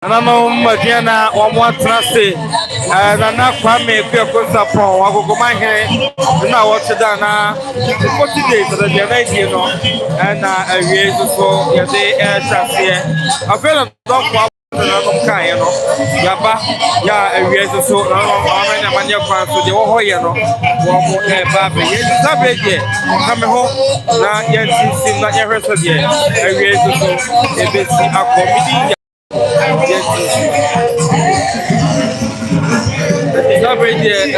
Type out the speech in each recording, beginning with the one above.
Nananom Madiana Omwa Trase Nana Kwame Kuyakosa Pon Agogomanhene na watch na 40 days of the night no and awie so ye dey chase afela don kwa Nananom kan no yaba ya awie so Nananom na manya kwan so de wo hoye no wo mo ba be ye sabeje kame ho na ye tinsim na ye hweso de awie so ebesi akomidi Sabrina,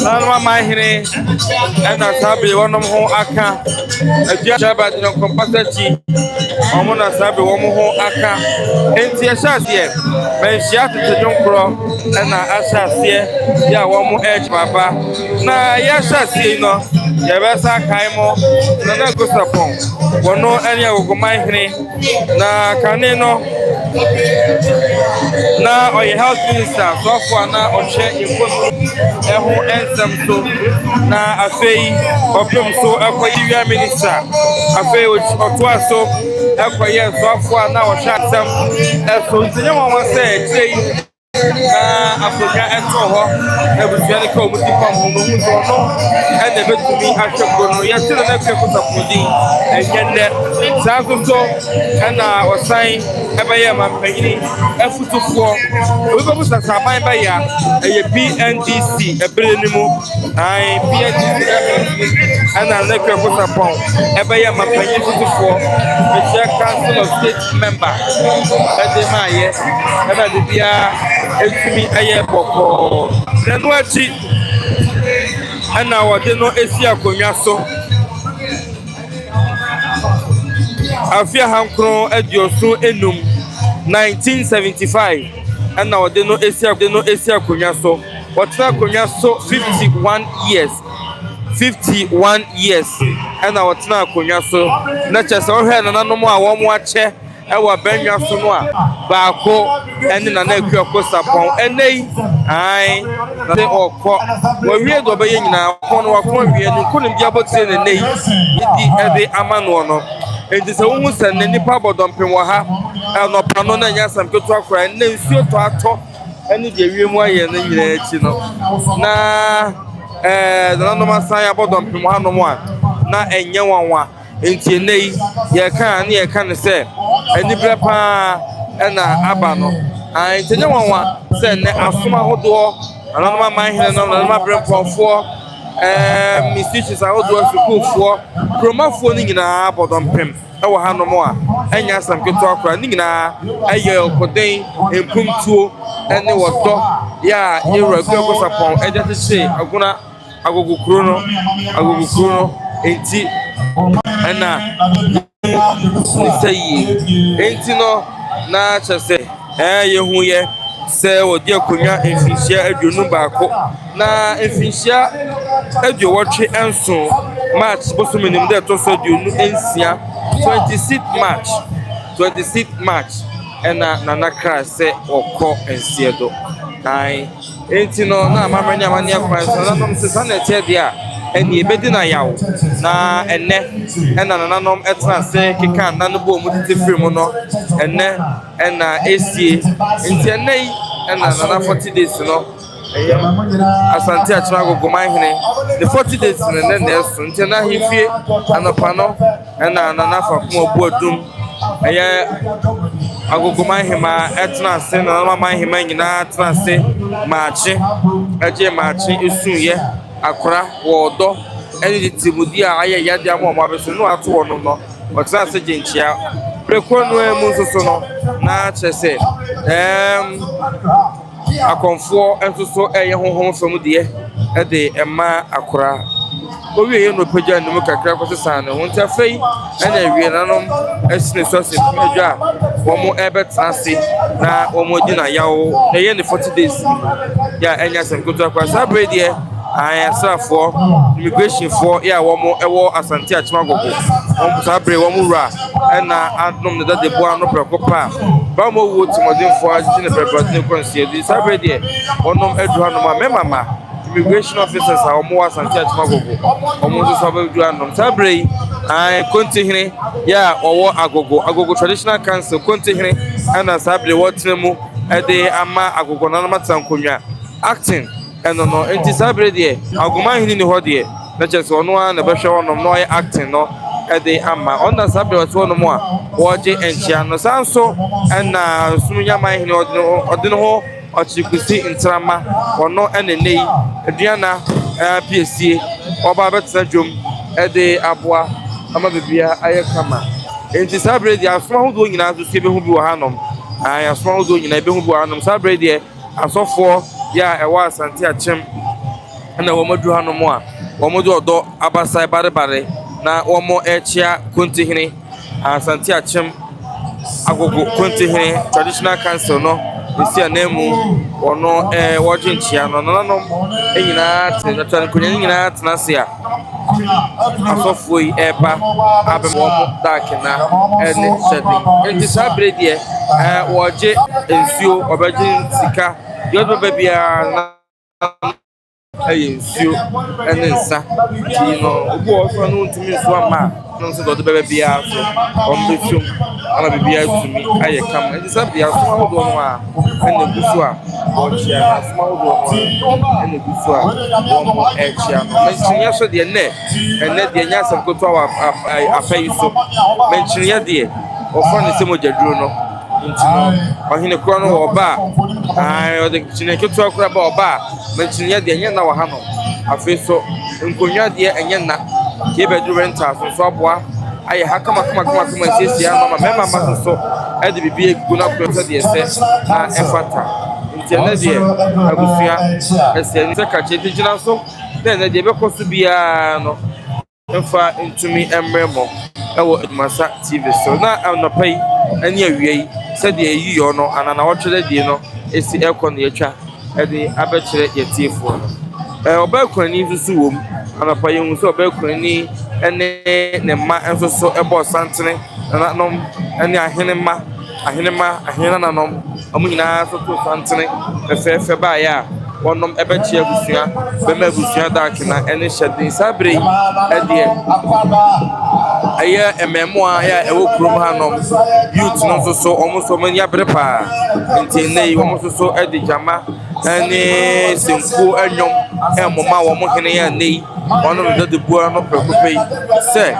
Agogomanhene, and I sabi one of whom aka. A jabba no compacity. Omona sabi one whom aka. And the shas here. When she had to jump from, and I shall see. Ya one more edge, papa. Na yashas here no. Yabasa kaimo. Nana goes upon. One no any Agogomanhene. Na kaneno. Na oye health minister so for na oche impost eho ensem so na afei opem so akoyi minister afei oto aso akoye so for na oche asem eso ntinye won say tei na afonya eto ho na busuane ka omuti pam ho no so no ene betumi ahweko no yetire na kweko sapodi enyende sazo na osan ebeye mampanyini efutufo obibo sasaban baya eye PNDC ebere nimu ai PNDC ana na kweko sapon ebeye mampanyini futufo the council of state member edemaye eba de bia etumi aye boko nenu achi ana wode no esi akonwa so afia hankron adioso enum 1975 ana wode no esi akonwa so wotna akonwa so 51 years ana wotna akonwa so na chese ohwe nananom a wo mo ache ewa benwa so no a baako ene na na akuako sapon enei ai na se okọ wo wie do be nyina kono wakọ wie ni konim bia botie ne nei idi ebe amano no enti se wo se ne nipa bodompem wo ha no pano na nya sam keto akora ne nsuo to ato ene de wie mu aye na nyina echi no na Nananom asan ya bodompem ha no mo a na enye wanwa enti nei ye kan ne ye kan se eni brepa na aba no enti nye wanwa se ne asoma hodo Agogomanhene no Nananom brepofo musicians ahodo sukufo kromafo ni nyina bodompem ewo ha no mo a enya asam keto akora ni nyina aye okoden empumtuo ene wodo ya ewura kweko sapon ejetete aguna agogokuro no enti ana sei enti no na chese yehu ye se odi akonya enfinhia aduonu baako na enfinhia aduowotwe enso march bosomenim de to so aduonu ensia 26th march ena nana kra se okọ ensiedo ai enti no na amamanya mania kwan so Nananom se sana tie dia eni ebedi na yawo na enne ena Nananom etra se keka nanu bo mu tete free no enne ena esie enti enne ena nana 40 days no Asante achina Agogomanhene the 40 days ne na eso enti na hifie anopa no ena nana fa ko obuodum eye Agogomanhema etra se na Agogomanhema nyina etra se maachi eje maachi esuye akora wodo eni timudi a aye yade amoma beso no ato wono no otra se genchia preko no emu soso no na chese akonfo ensoso eye honhom fam de de ema akora owie ye no pagya num kakra ko sesan no nta fei ena wie nanom esine so se pagya wo mo ebetrase na wo mo di na yawo na ye ne 40 days ya enya sem kutu akwa sabre de ayasafo immigration for ya wo mo ewo Asante Achimagogo wo sabre wo mo ra ena adnom ne de bo ano prekopa ba mo wo timodinfo agine preparation konsie di sabre de onom edu hanom amemama immigration officers a omo Asante Achimagogo omo so sabe edu hanom sabre Kontihene ya owo agogo traditional council kontihene ana sabre wotremu ede ama agogo nanoma tankonwa acting eno no enti sabre de Agogomanhene ni ho de na chese ono a na behwe onom no acting no ede ama onda sabre woto no mo a woje enchia no sanso na sumunya manhene odino ho ochikusi intrama ono enenei aduana PSC oba betsa dwom ede aboa ama bibia aye kama enti sabre de asoma hodo nyina so sebe hu bi wo hanom asoma hodo nyina be hu bi wo hanom sabre de asofo ya ewa Asante achem na wo modu hanom a wo modu odo abasai bare na wo mo echia kontihene Asante achem agogo kontihene traditional council no esi anemu ono wojinchia no Nananom enyina tena kunya nyina tena se a asofo yi eba abem wo dakena ene shedi enti sabre die woje ensuo obeje sika yodo bebia na ensio ene nsa ti no obu oso no ntumi so ama no nso do bebia so ombesum ama bebia tumi aye kam enti sabre asoma hodo no a ene gusu a ochia asoma hodo no ene gusu a wo echia menchinya so de ne ene de nya asem koto a apai so menchinya de ofo ne se mojaduro no ntino ohine kro no oba ode chine keto akura ba oba menchinya de nya na wa ha no afi so nkonwa de enye na ke beduru renta so aboa aye hakama siesia no mema ma so ede bibie egugu na kro so de ese na efata ntene de abusua ese ni sekache digina so na de be koso bia no mfa ntumi emremo ewo ADUMASA TV so na anopai ani awiei se de yi yo no anana wotwede de no esi ekon ye twa ede abekire yetiefo no obakunani nsusu wom anopai hu so obakunani ene ne ma enso so ebo santene Nananom ene ahene Nananom amu nyina so to santene efefe ba ya wonom ebechi abusua bema abusua dakena ene hyedin sabre ede aye ememmoa ya ewo krom hanom youth no so omuso manya brepa ntene omuso so ede jama ene senku anyom emoma wo mo hene ya nei wonom de bua no prekopei se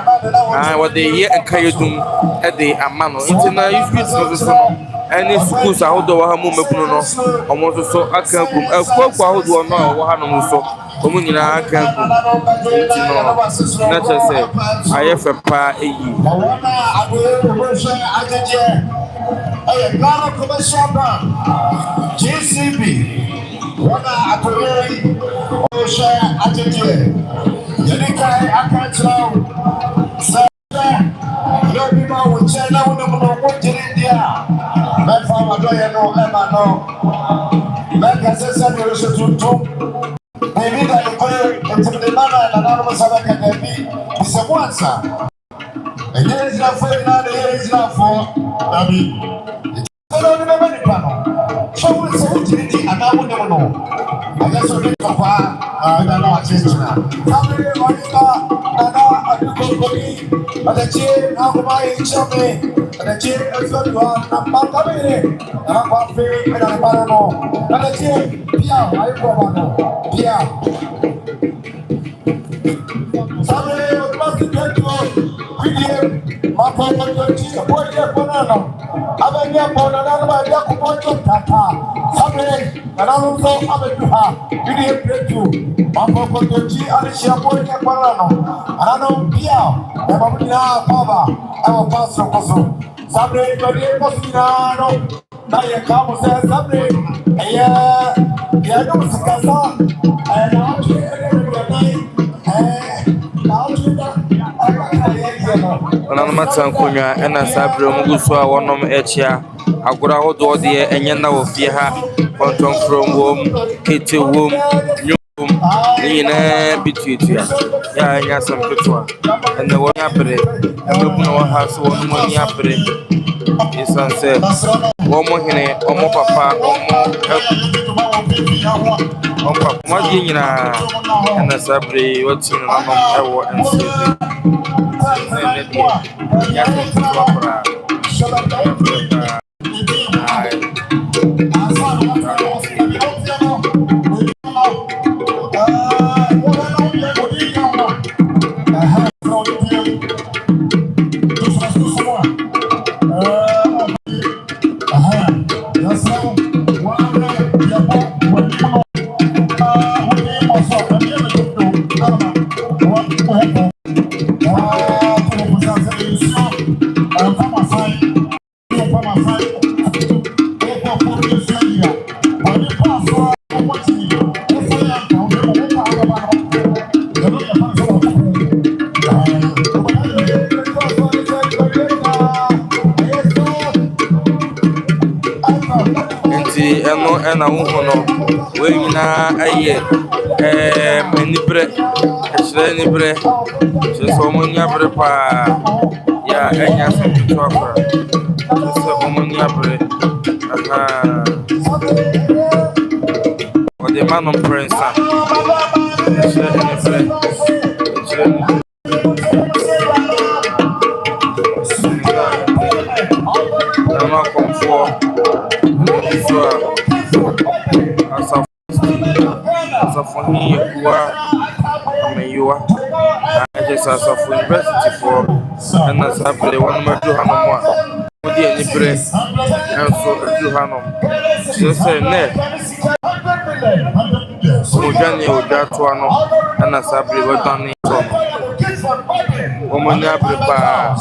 wode ye enkayedum ede amano ntena youth no so no any schools ahodo wa hamu mekunu no omo so aka gum akwa ahodo no wa hanom so omo nyina aka gum ntino na chese ayefe pa eyi GCB wana atori osha ajeje yedikai akatrao sa yobi ma wuche na wona mo ko jirindia me fa ma do ye no e ma no me ka se se do so tutu e mi da ko entende mana na na mo sabe ka debi se kwanza e ye zira fo na ye zira fo abi no no no no so we so jirindi ana mo no I so be papa na na achina sabe wajita na adukokoni adache na kubai chame adache azwa na patamere na pafe na parano adache pia aiko bana pia sabe must get to video mapo kwa chicha kwa banana abanya banana ba ya kupocho tata sabe Nananom so abetuha video breakthrough mapo kwa chi alishia kwa banana Nananom pia na mamuna baba awa paso koso sabe kwa kosina no na ya kamo se sabe ya no sikasa na Nananom tankonwa ena sabre omuguso a wonom echia agora hodo de enye na ofie ha konton from wom kete wom nyum nyina bituetua ya nya sam ketwa ene wo nya bre emebuna wo ha so wo mo nya bre isanse wo mo hene omo papa omo Papa, my dinner, and a sabre, what's in Nananom, and say, and I won't know when I many bread, any bread, just so many bread. Yeah, and yes, to offer. Just so many bread. Or the man of Prince. I'm not come for. As a for me, you are. I just as a for university for, and as I play one more to Hanoma. With the any breath, and so to Hanum. She said, Ned. Mujani or Jatuano, and as I play what done in woman, I prepare.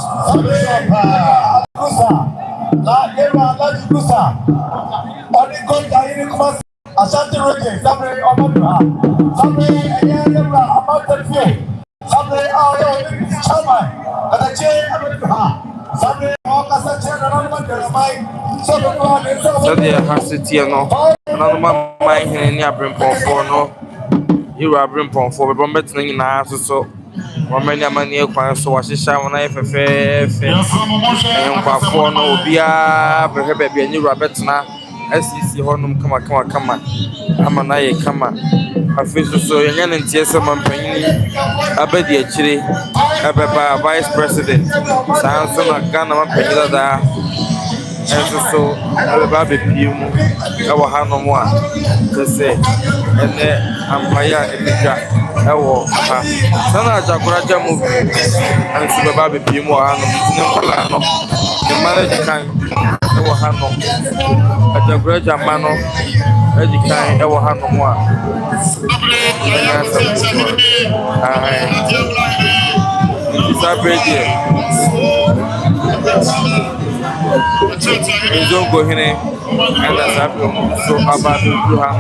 Asante Reggae, Sabre Omadua, Sabre Ayala, about the field, Sabre Ayo, Chama, and a chain Amadua, Sabre Okasa, and so they have to tear no. None of my hand in bring for no. You are bring for Roberts in our so. One many money acquired so I shall when I have a fair and for no be a baby and you rabbits now. SEC Honum come I'm an eye come a fish so young and tears some penny. I bet the actually a vice president. Sounds like Ghana penny and so I baby Pumu. I will have no more to say, and then I'm fire in the jack. I will have Sana Jacoraja movie and so baby Pumu. The manager can. I will have no at the graduate mano, educating I will have no more. It's a great year. Don't go here and that's happening. So about to have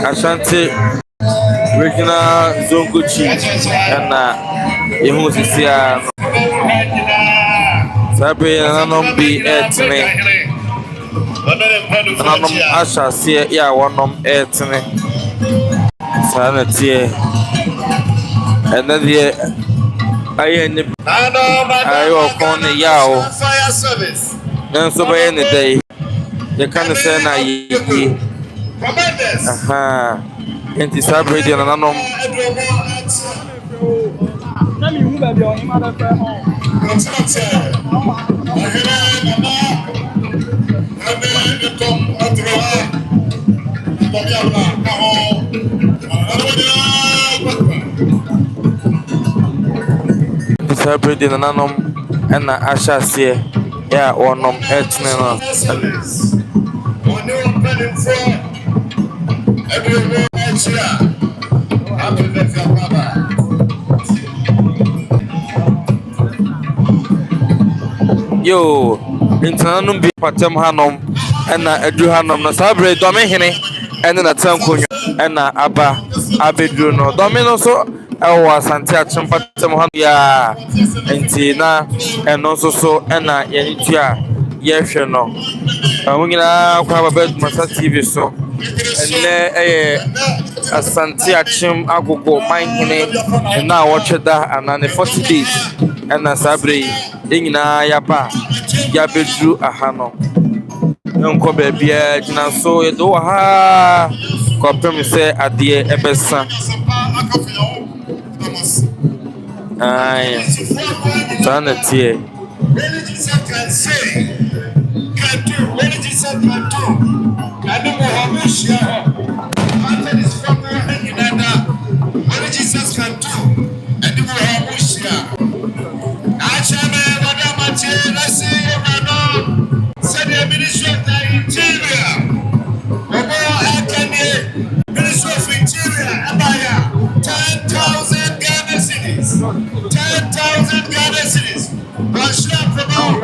Asante regional Zongo chief and you who is here. Sabe Nananom be etne. Nananom Asha see ya one etne. Sanity. And then the I will call the Yao. And so by any day, you can't say na ye. Aha. And this Sabre and Nananom. Celebrating Nananom and Asha see, yeah, or nom etna. One open for every extra. Happy birthday, Baba. Yo, Nananom bi patem hanom na edu hanom no sabre Agogomanhene ene na tankonyo na aba abedru no domi no so ewo Asante achim patem hanom ya enti na eno so na yenitu a yehwe no awunyina kwa baba ADUMASA TV so ene Asante achim Agogomanhene na wocheda anane 40 days na sabre enyina yaba ya bedru ahano nko bebia gina so edo ha ko pem se ade ebesa ai tana tie Ministry of the Interior, Ministry of Interior, 10,000 Ghana cities, 10,000 Ghana cities. Russia promote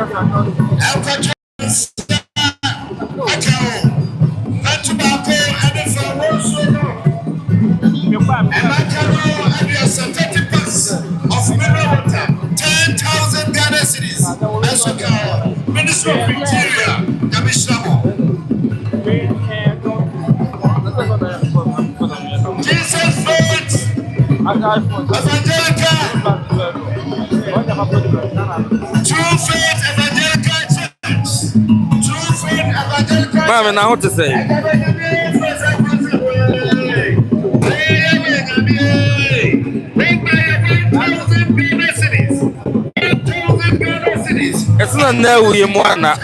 Ministry of Interior, Jesus votes, Evangelical, True Faith Evangelical Church, True Faith Evangelical Church. Mama, now what to say? It's not now we mwana.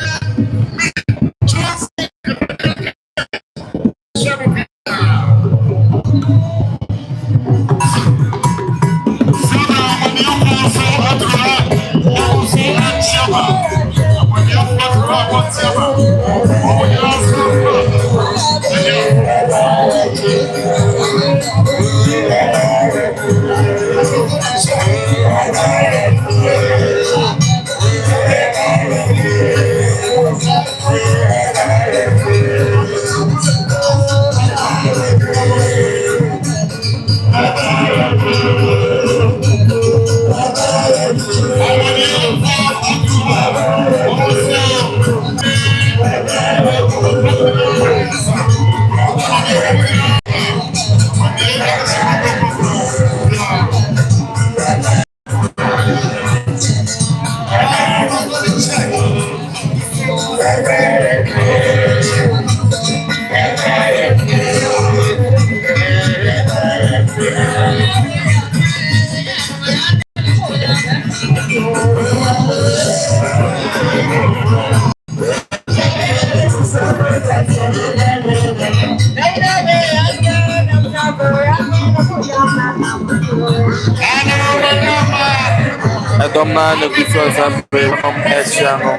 Domna ne gusua sabre wonom echia no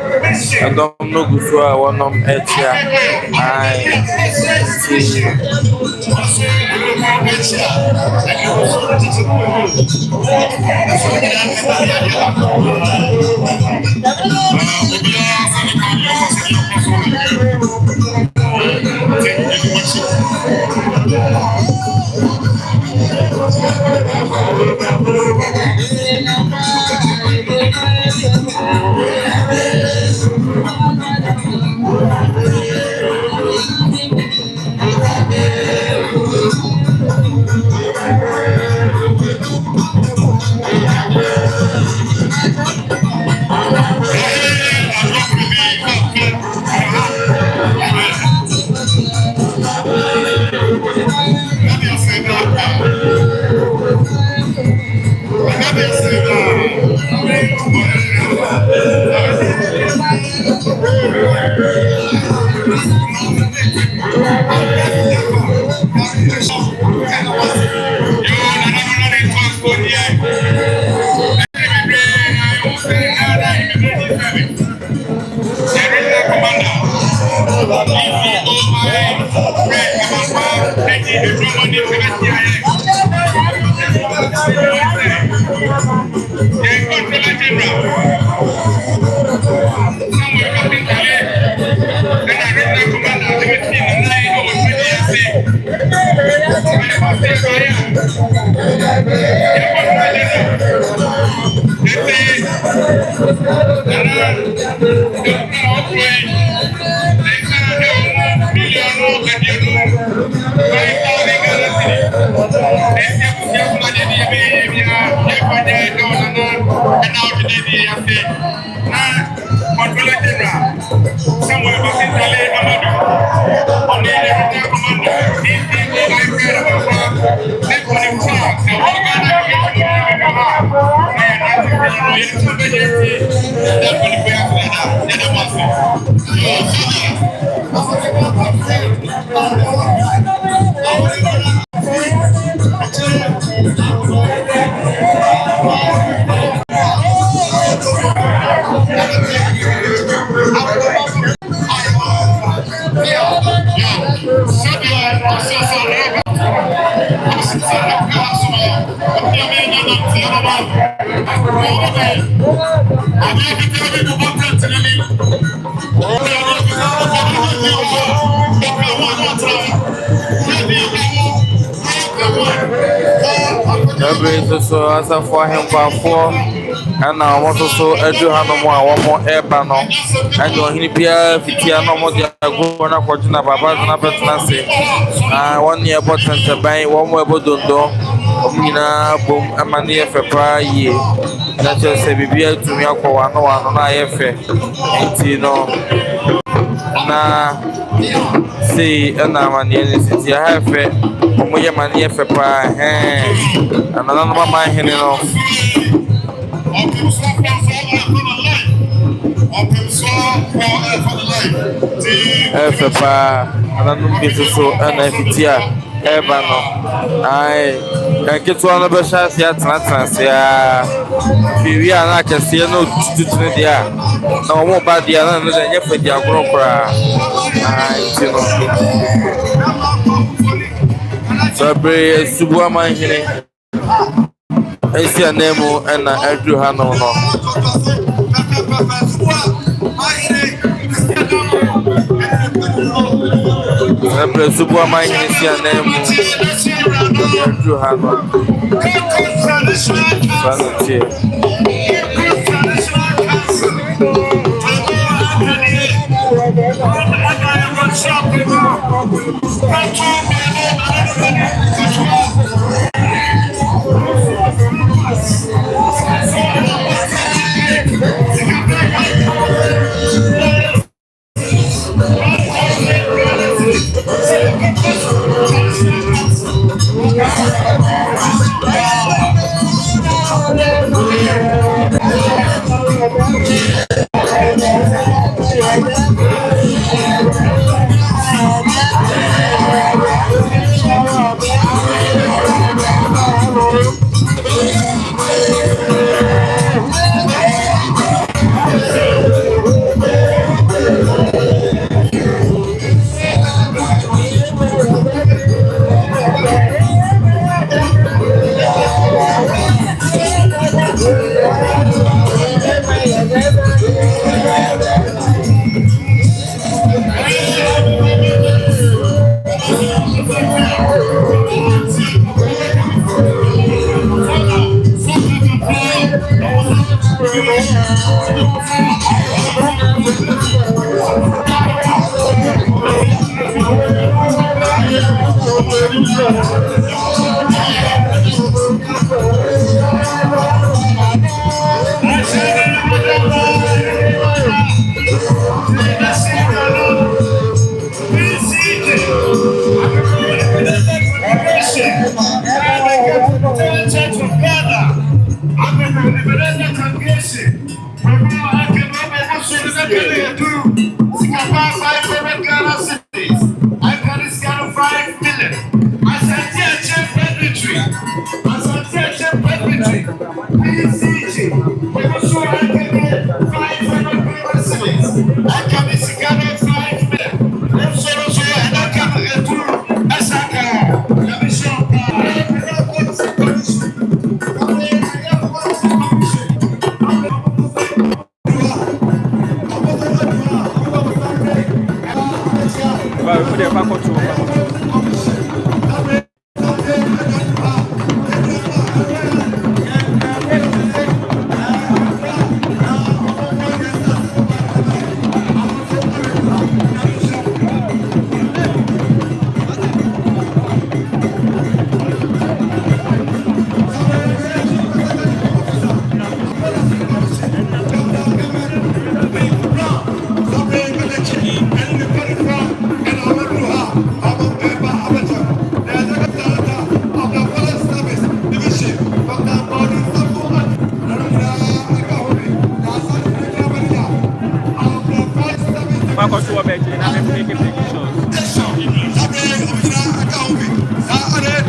dom no gusua wonom echia ai si So as a for him for and I want so edu hanom a wo mo eba no and o hini bia fitia no mo dia go na kwojina baba na betna se won ye important ban wo mo ebodondo omnyina bom amane ye fepa ye na che se bibia tumi akwa no na ye fe enti no na see na amane ni sitia ha fe omo ye mane ye fepa Nananom Manhene no Efepa Nananom biso na fitia eba no ai kanketo no be chance ya transe ya fiwi ana kese no tutune dia na omo ba dia na no nye fadi agoro kra ai tino Sabre subu Manhene Esi anemu na Andrew Hanom no Sabre subu Manhene si anemu Andrew Hanom Sanche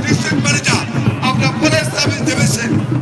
District manager of the police service division.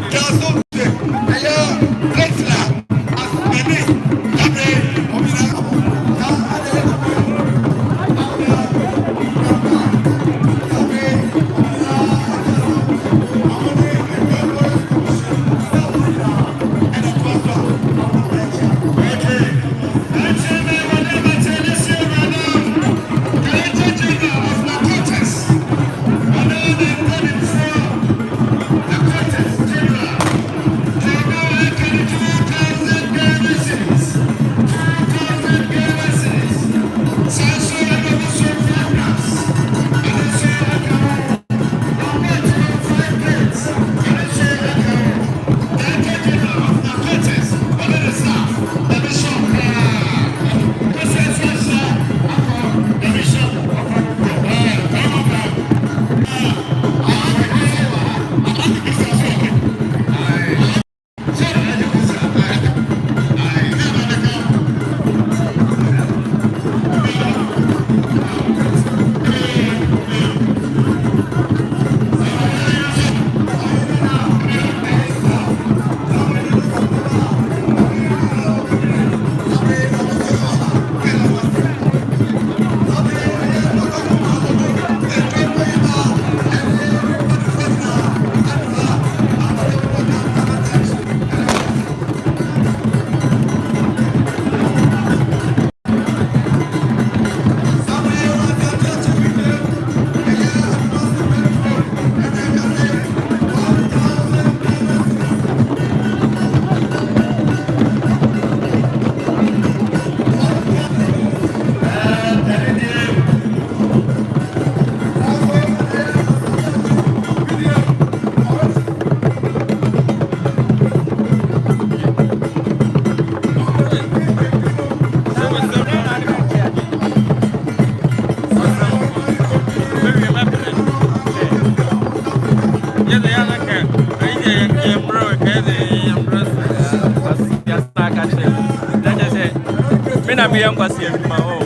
Mina biya kwasi eduma o.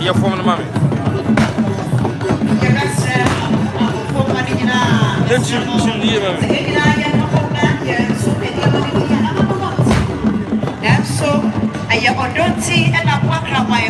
Your phone, mommy. Let's see, I don't see and I walk around my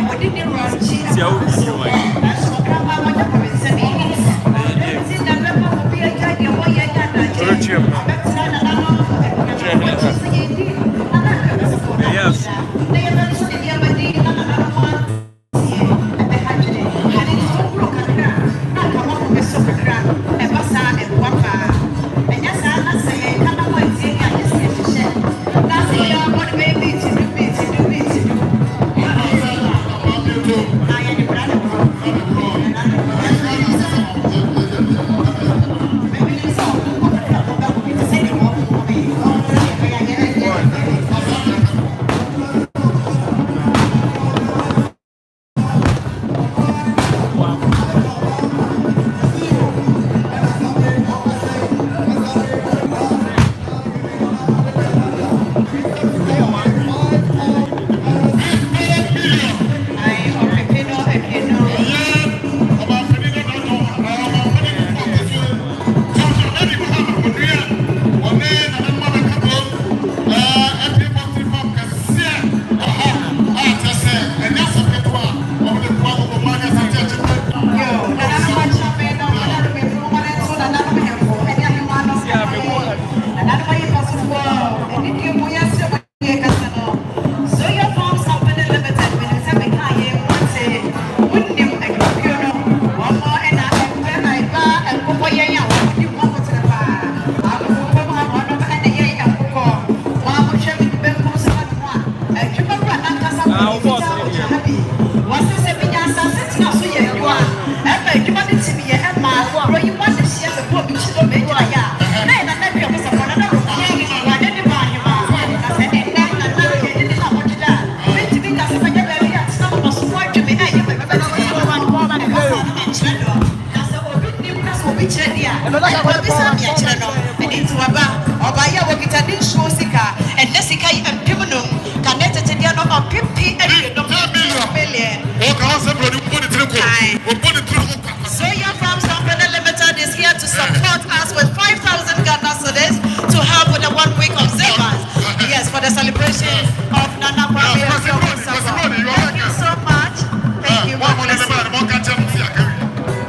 Soya Farms Company Limited is here to support us with 5,000 Ghana cedis to help with the 1 week observance. Yes, for the celebration of Nana Kwame. Thank you so much. Thank you.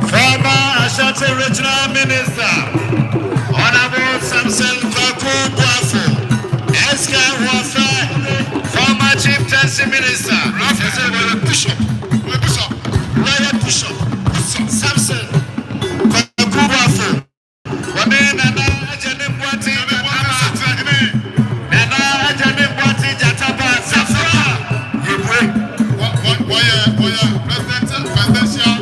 Former Ashanti Regional Minister, Honorable Samson Kwaku Boafo, Eska Warfare, former Chieftaincy Minister, Bishop, Samson Kwaku Boafo, Nana Ajane Bwati Jataba Safra, presidential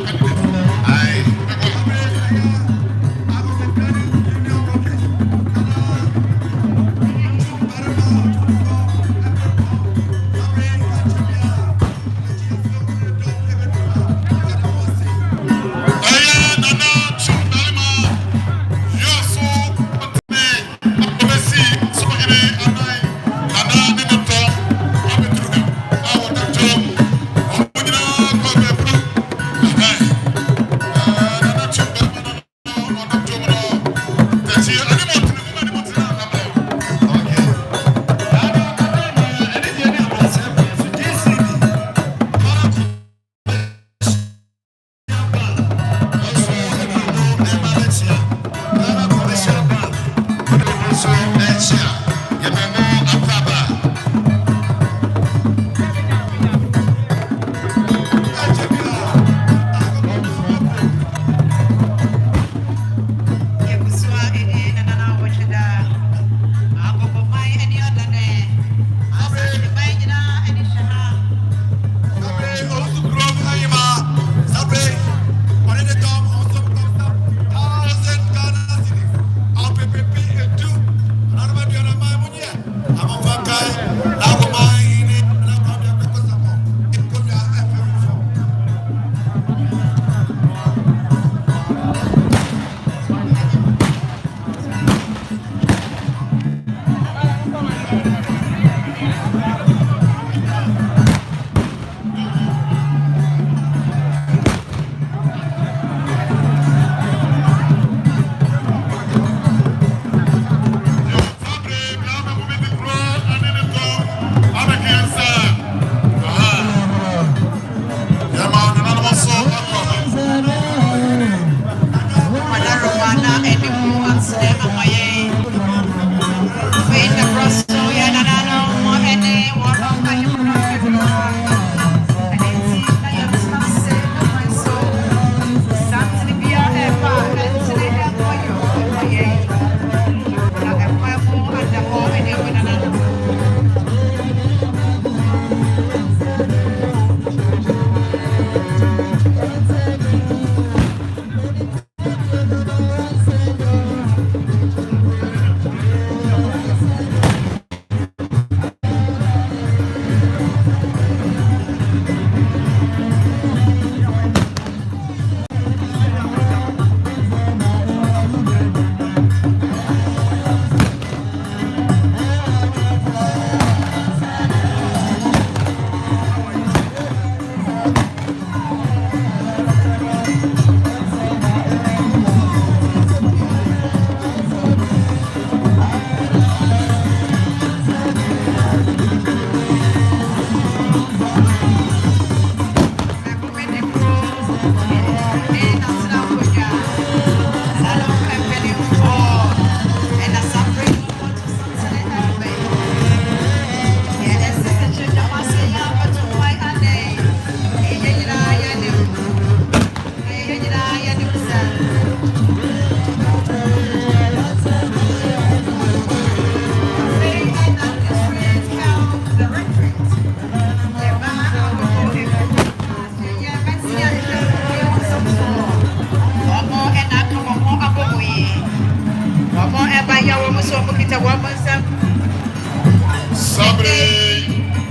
Sabre.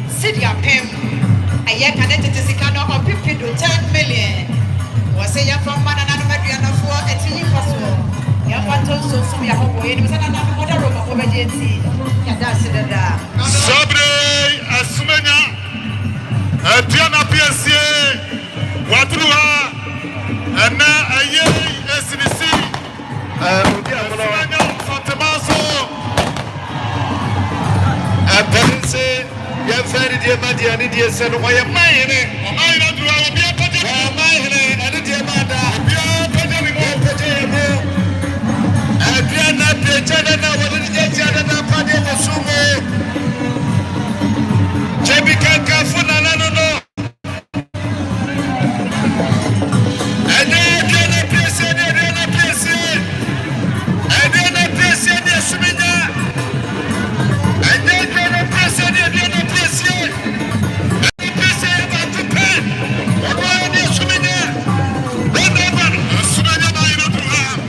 Sidia Pem. A year connected to Sikano or 50 to 10 million. Was a young from Nananom for a tea for so. Young Panto, so we are home. It was another room of emergency. That's it. Sabre, Asumena, Diana PSA, Watrua, and now a year SDC. Santamaso. Apparently, you have very dear Madi and India said, why am I in it? I don't do I be a pet. Am I in it? And it's your mother. Be a pet anymore. Adriana, the China, what did you get? China, Paddy, the Sumo. Jebby Kanka, Funanano. And then I place it, and then I place it. And then I place it, yes, and then I place it, and then I place it. And I place it about to pay. What do I do, Sumina? Remember, Sumina, I don't have.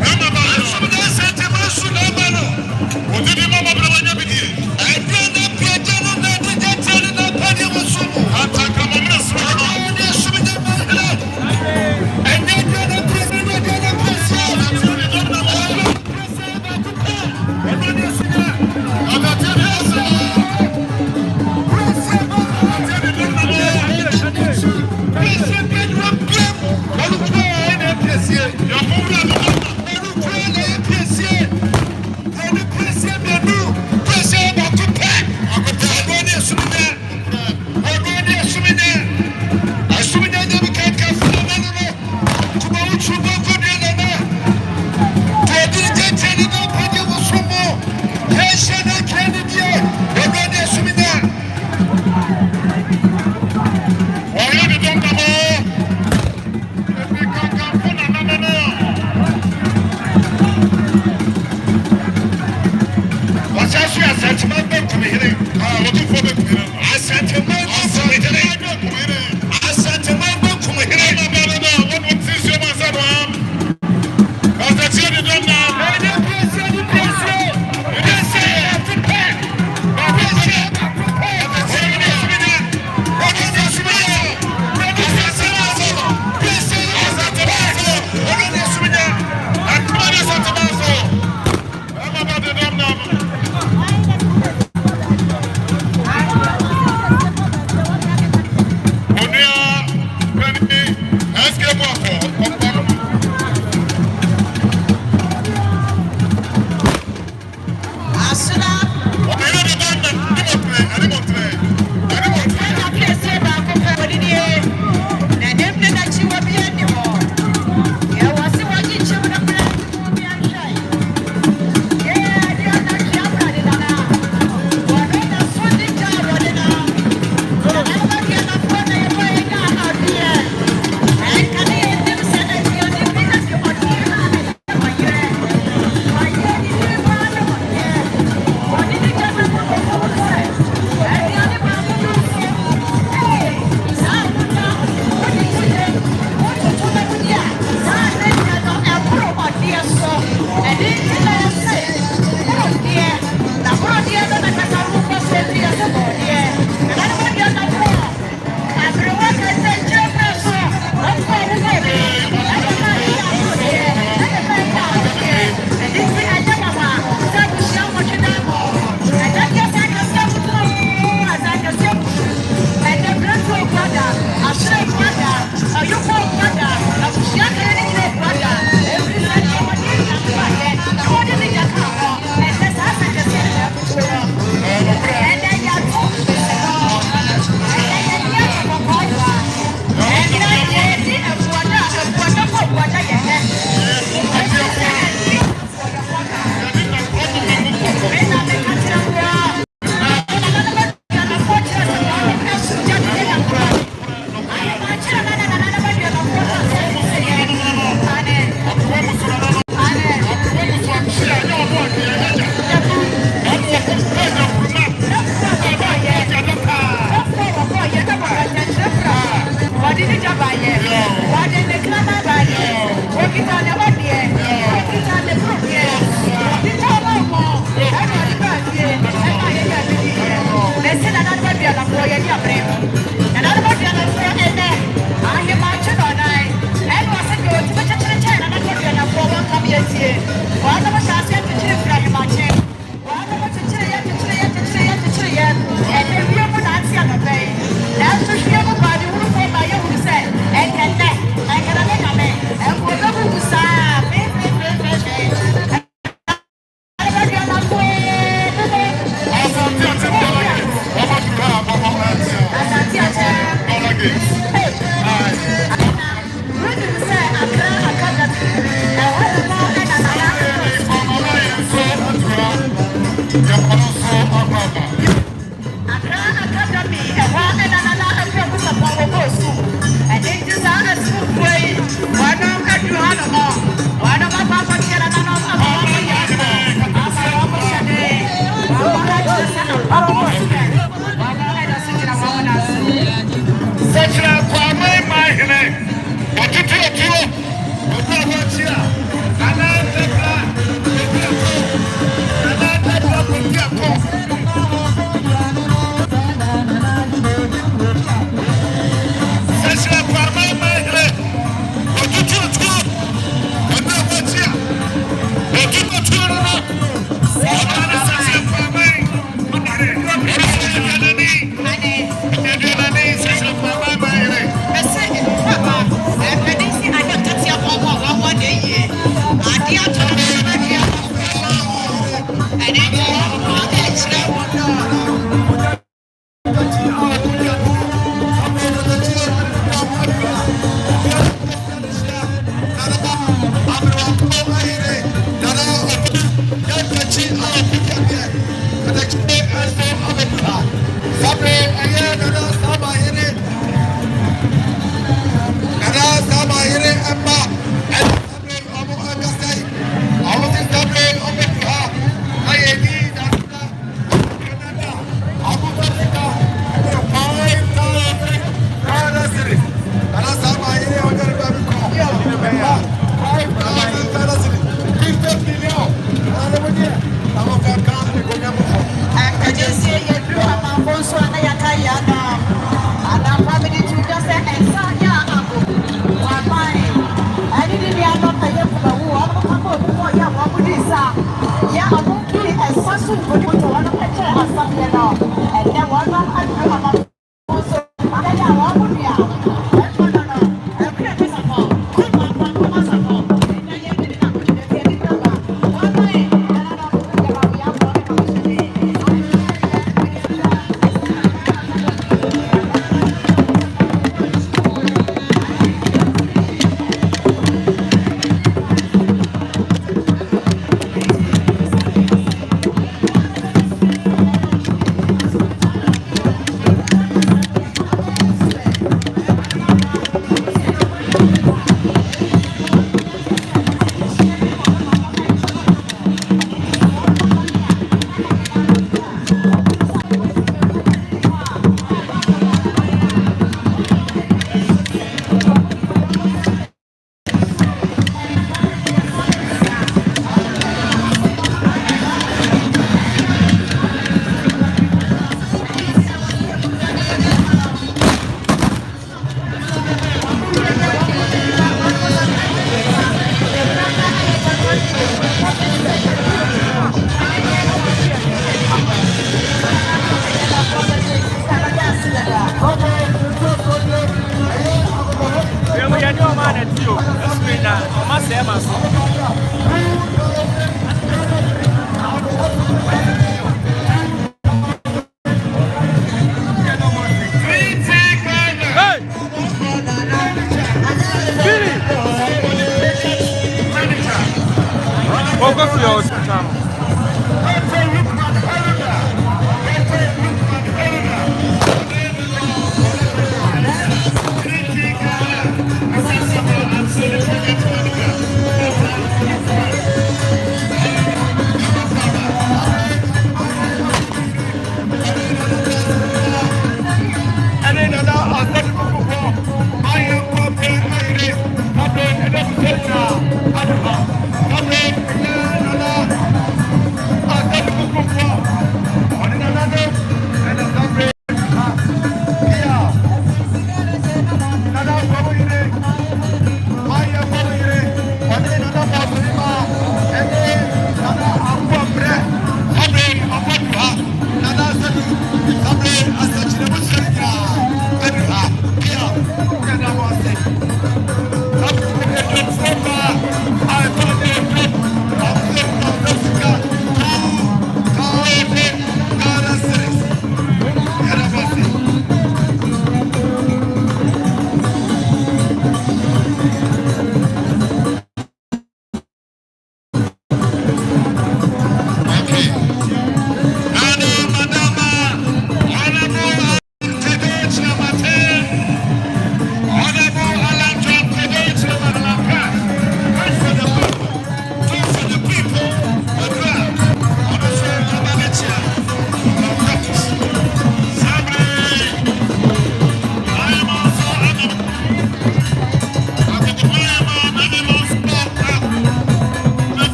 Remember, Sumina said to my Sunamano. What did you mama bring up with you? And then I played on that to get telling that party was Sumo. I'm talking about this one. And then I place it, and then I place it.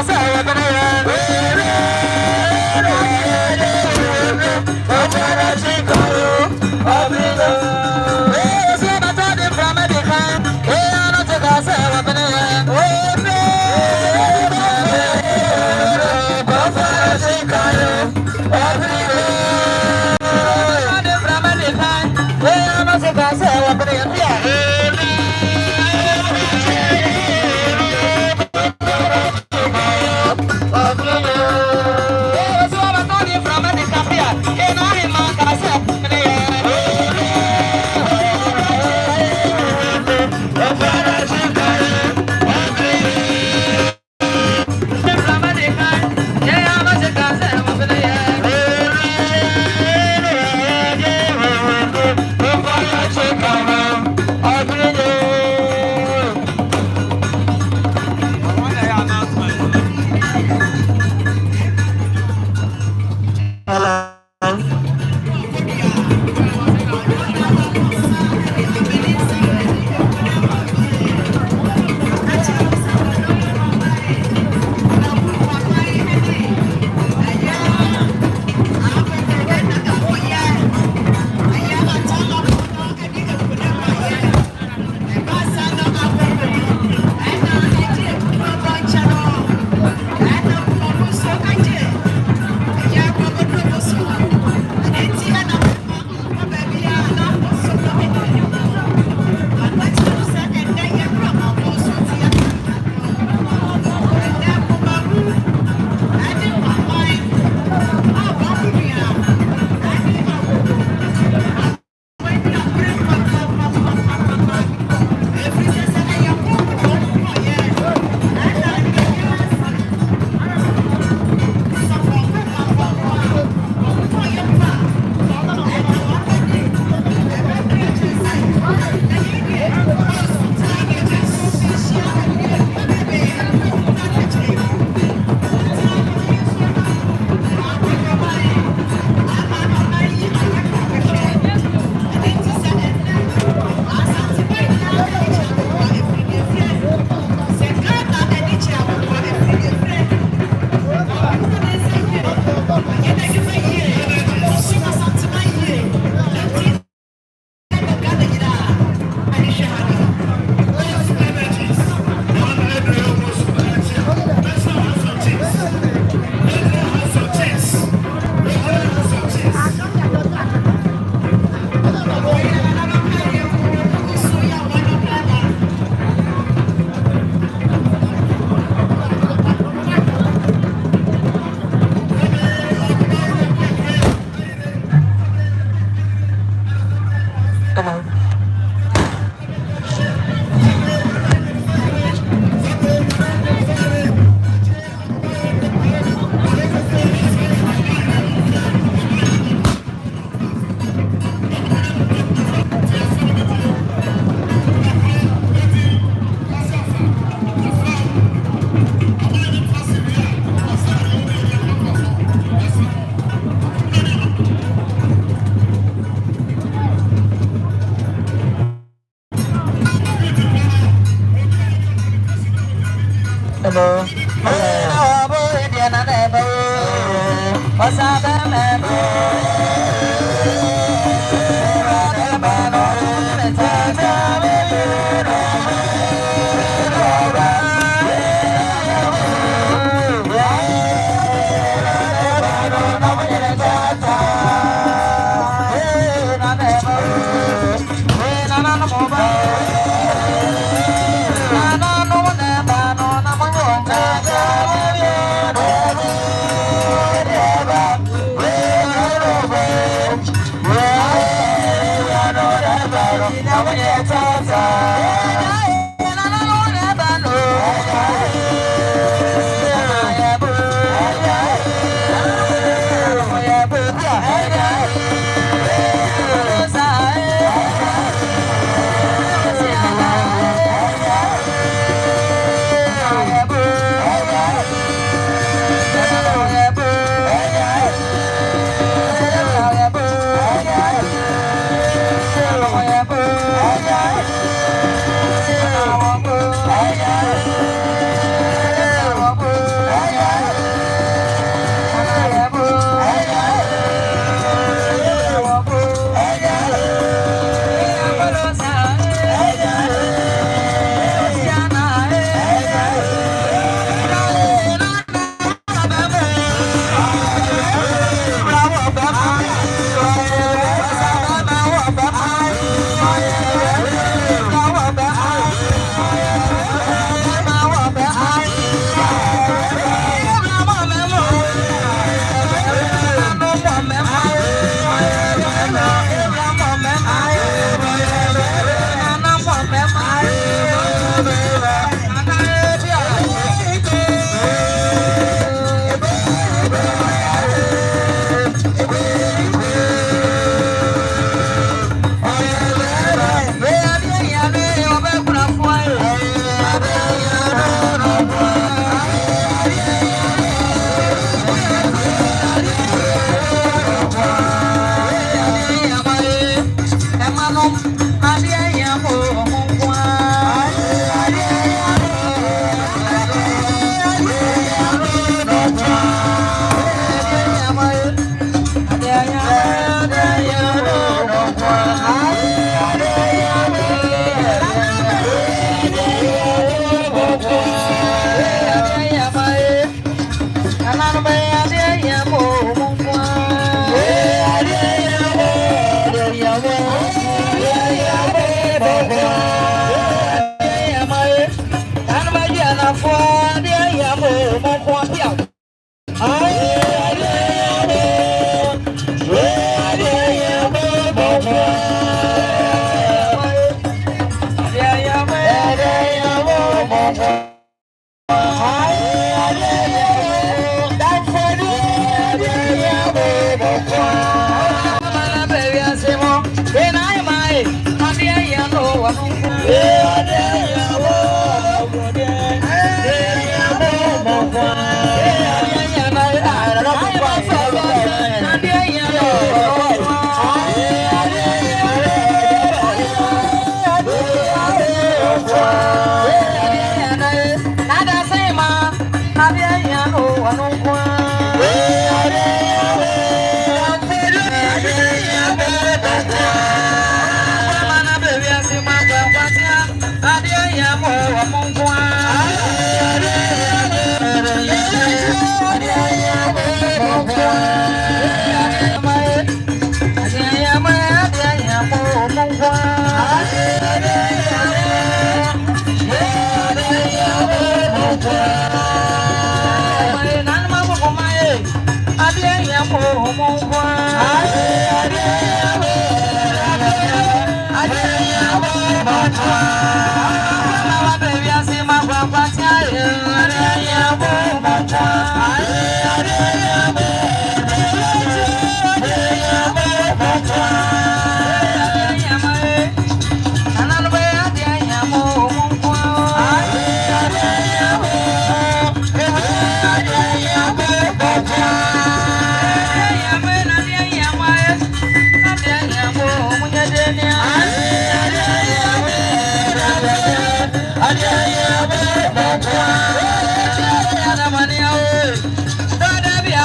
Say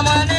Money,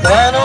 Hello.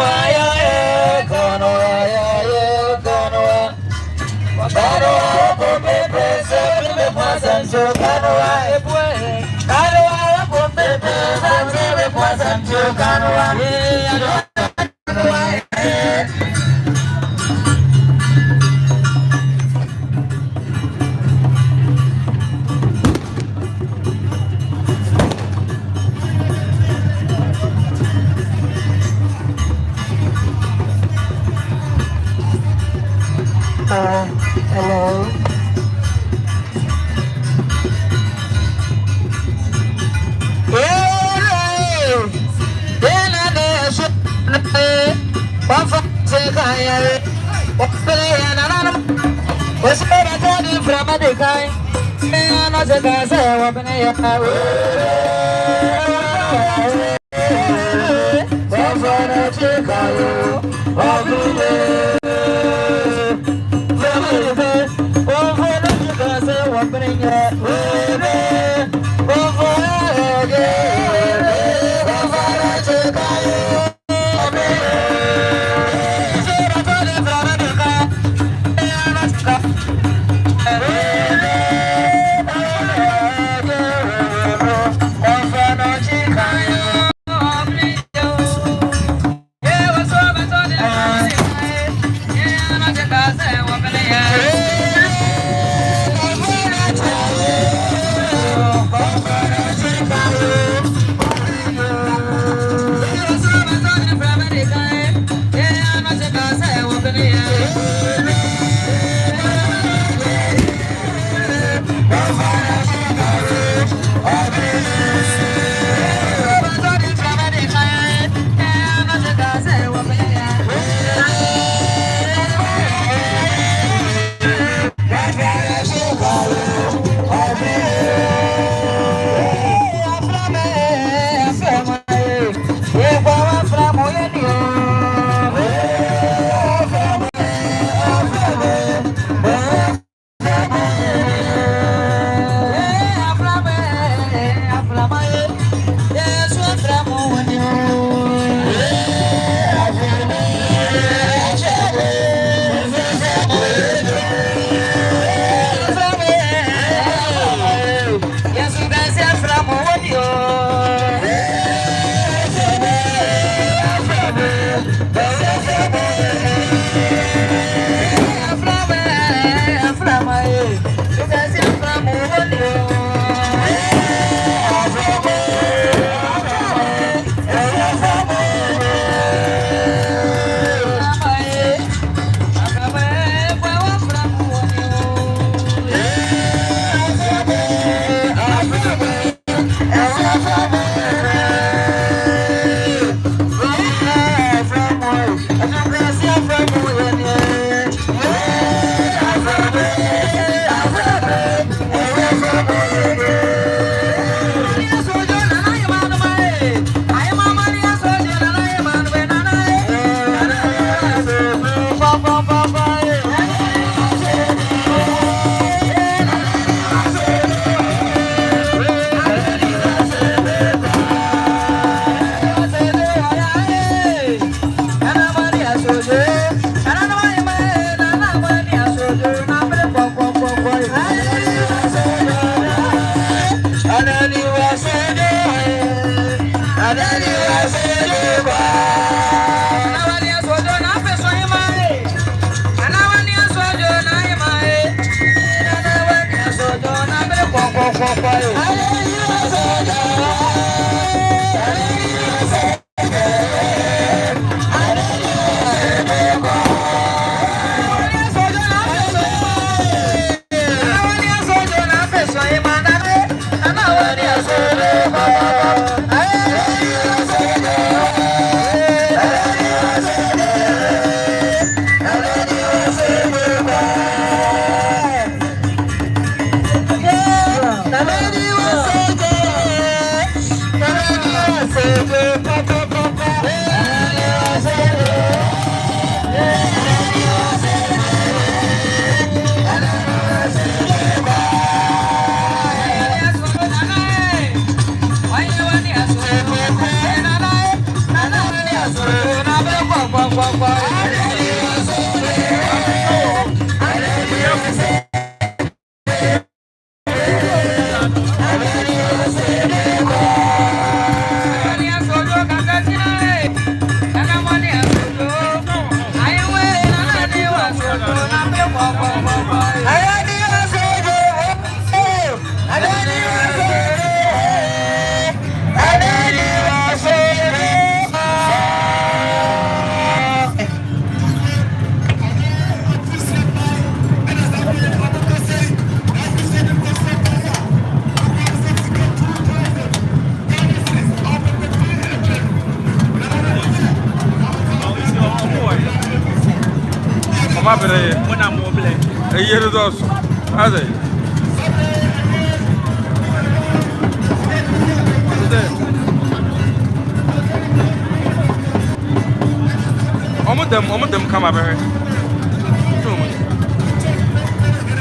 Omo dem come up here.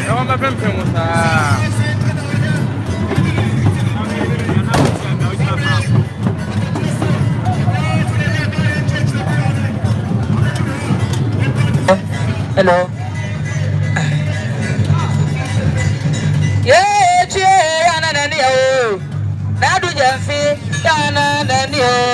No, my friend was hello. Yeah, yeah, Nananom. Now do you feel Nananom?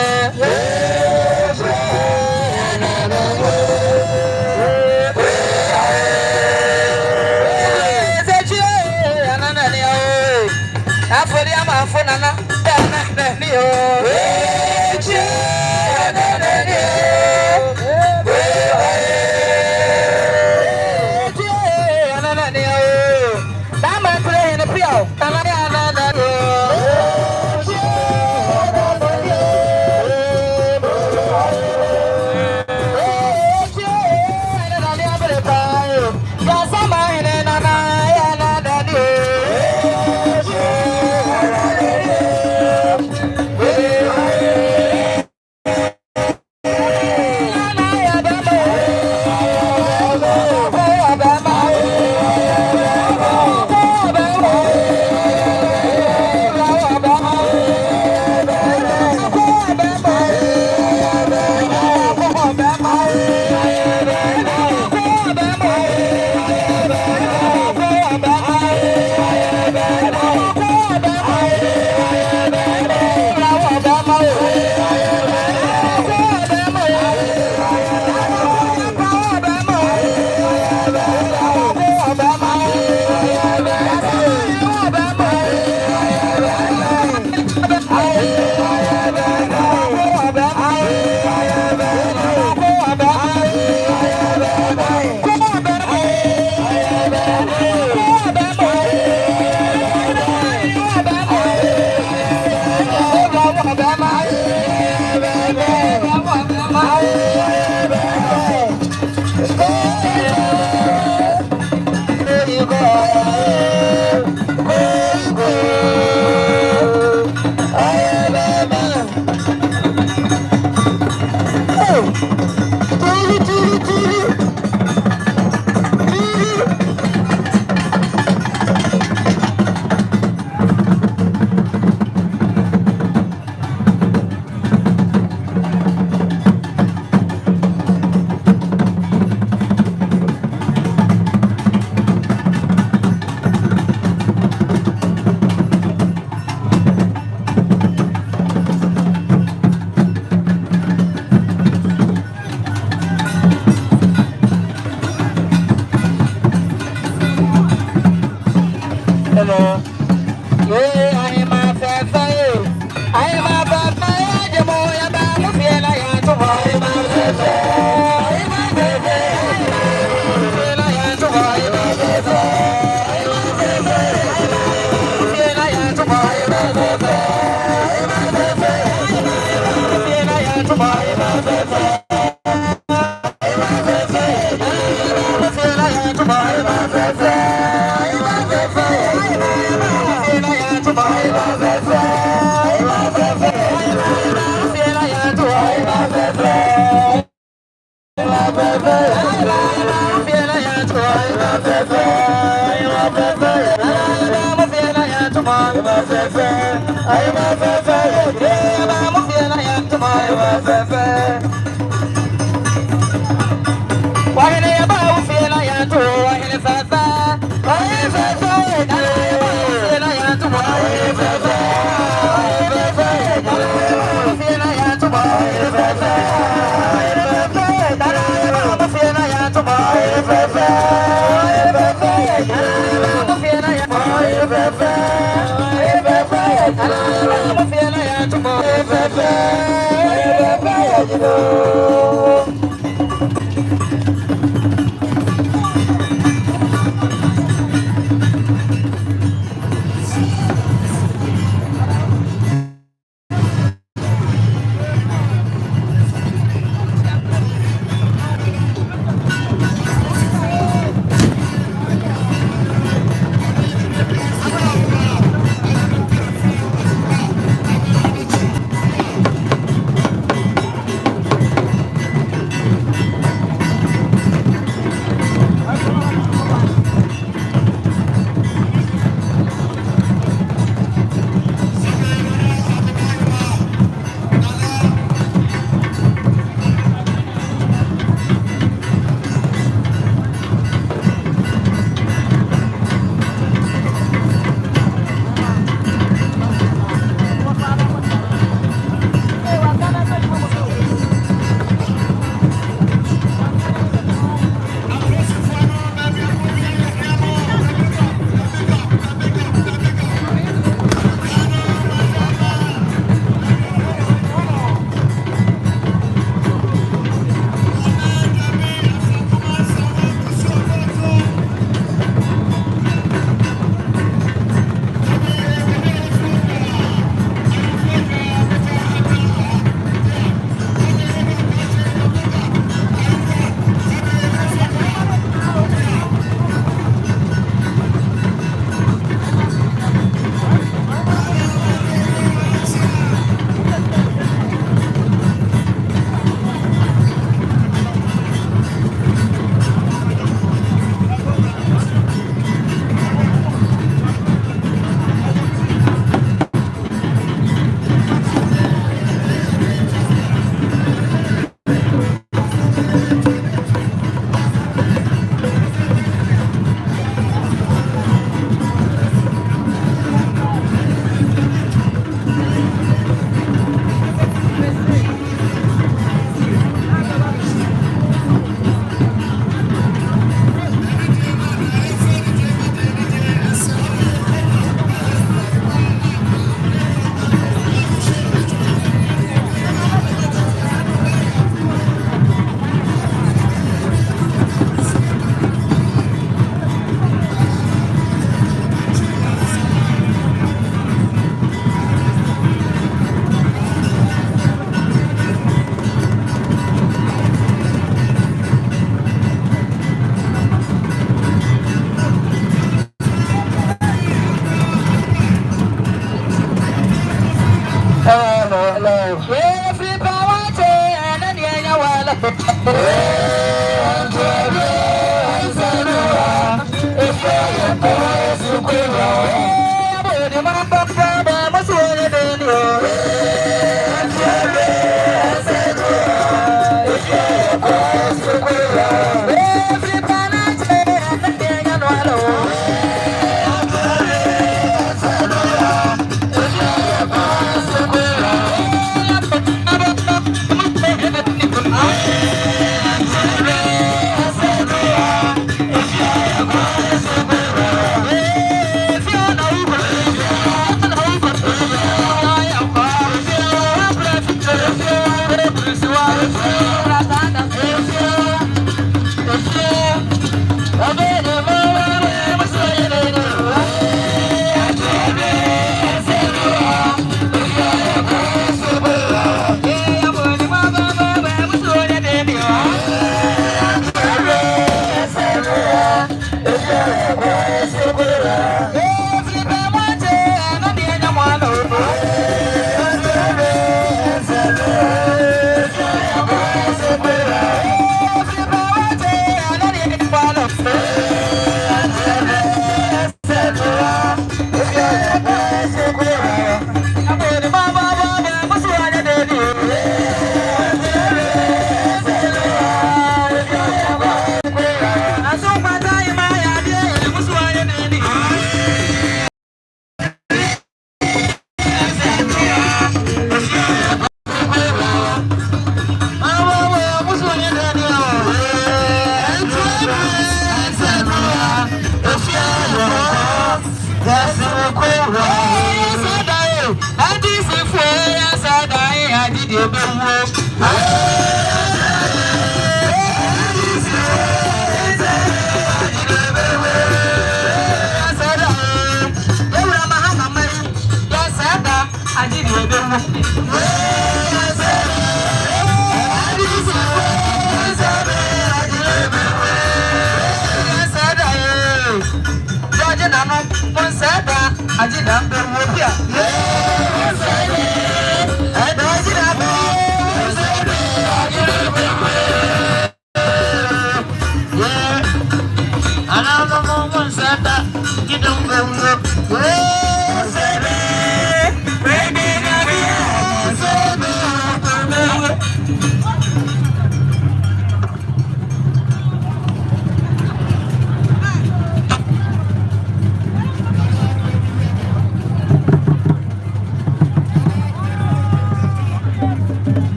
I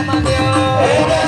Money,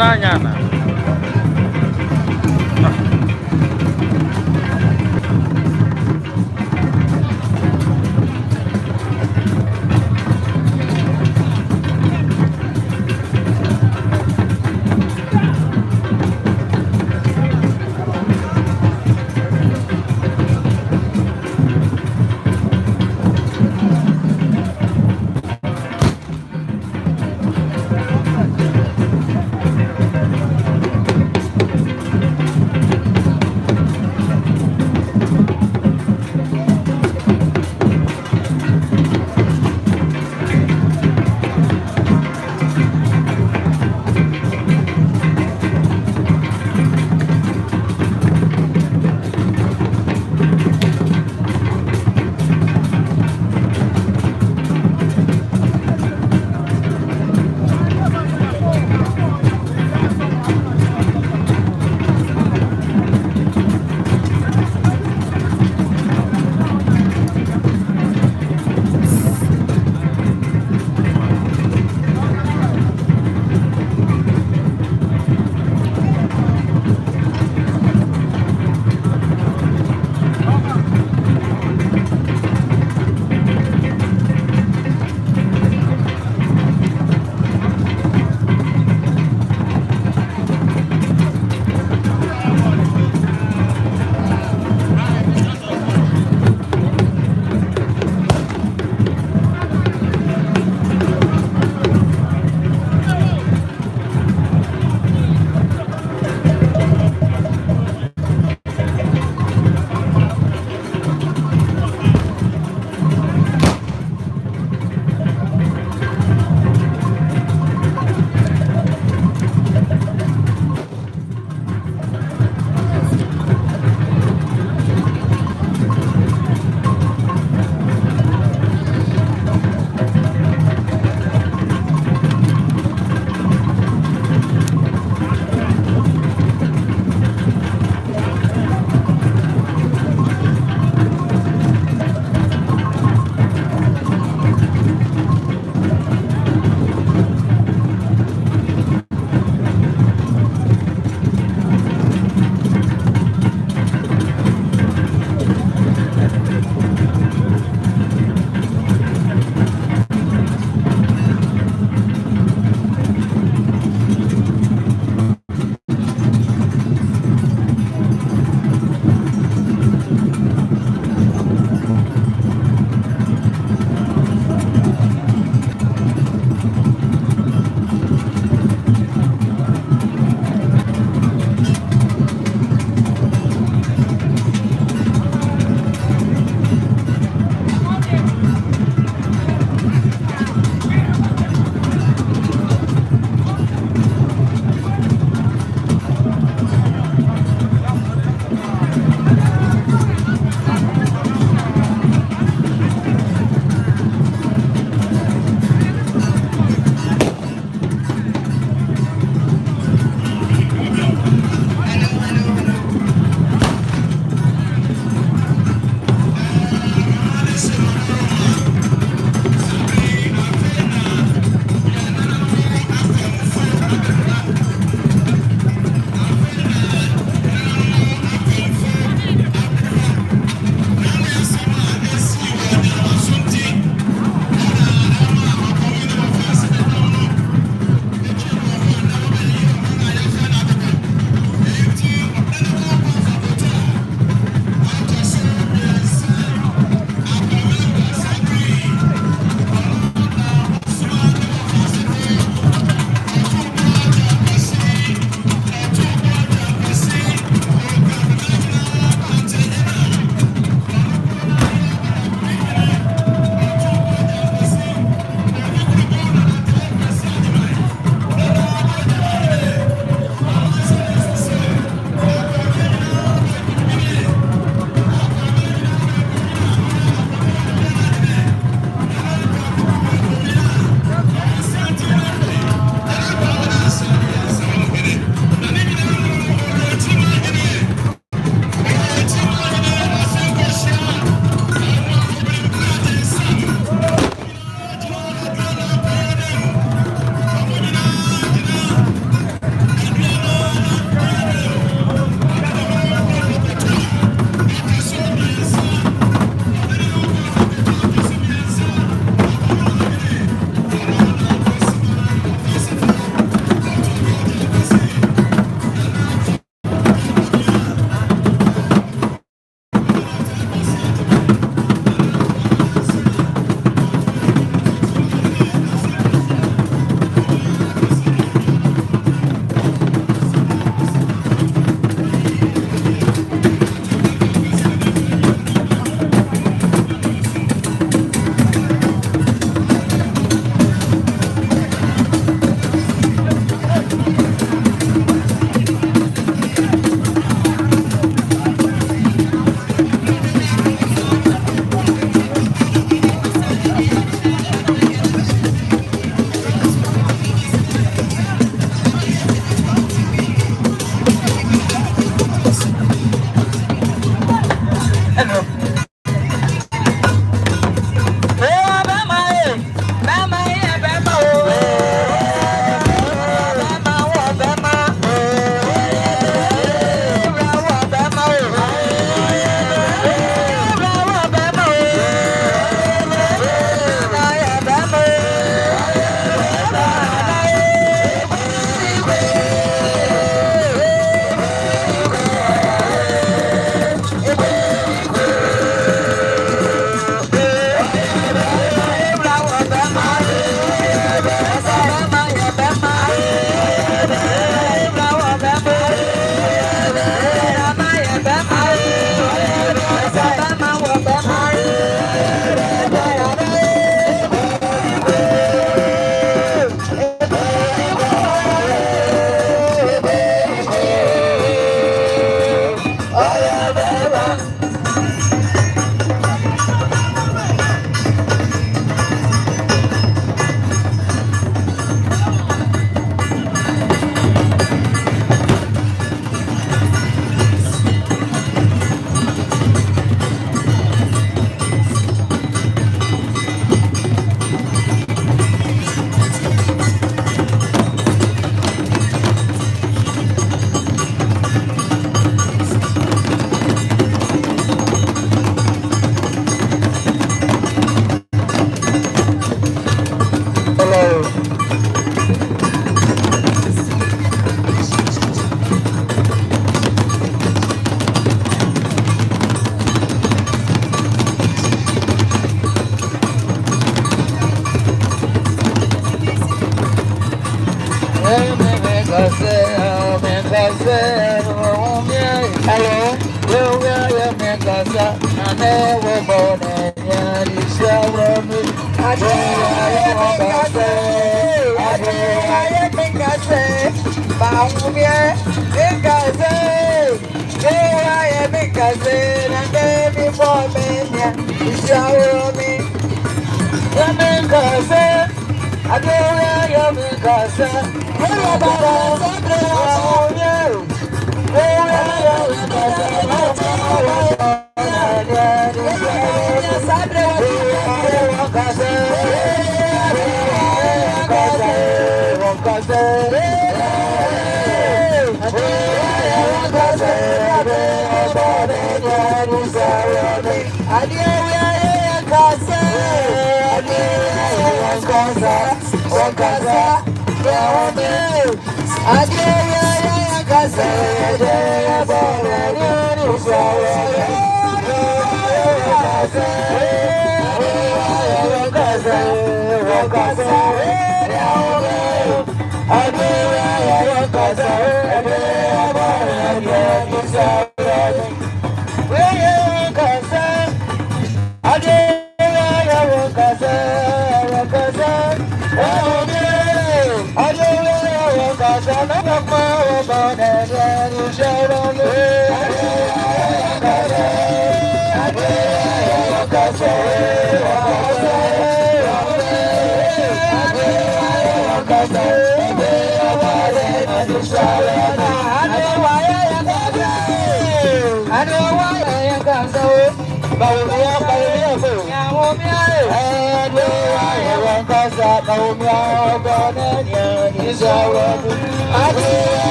Munanyana.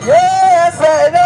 Yes,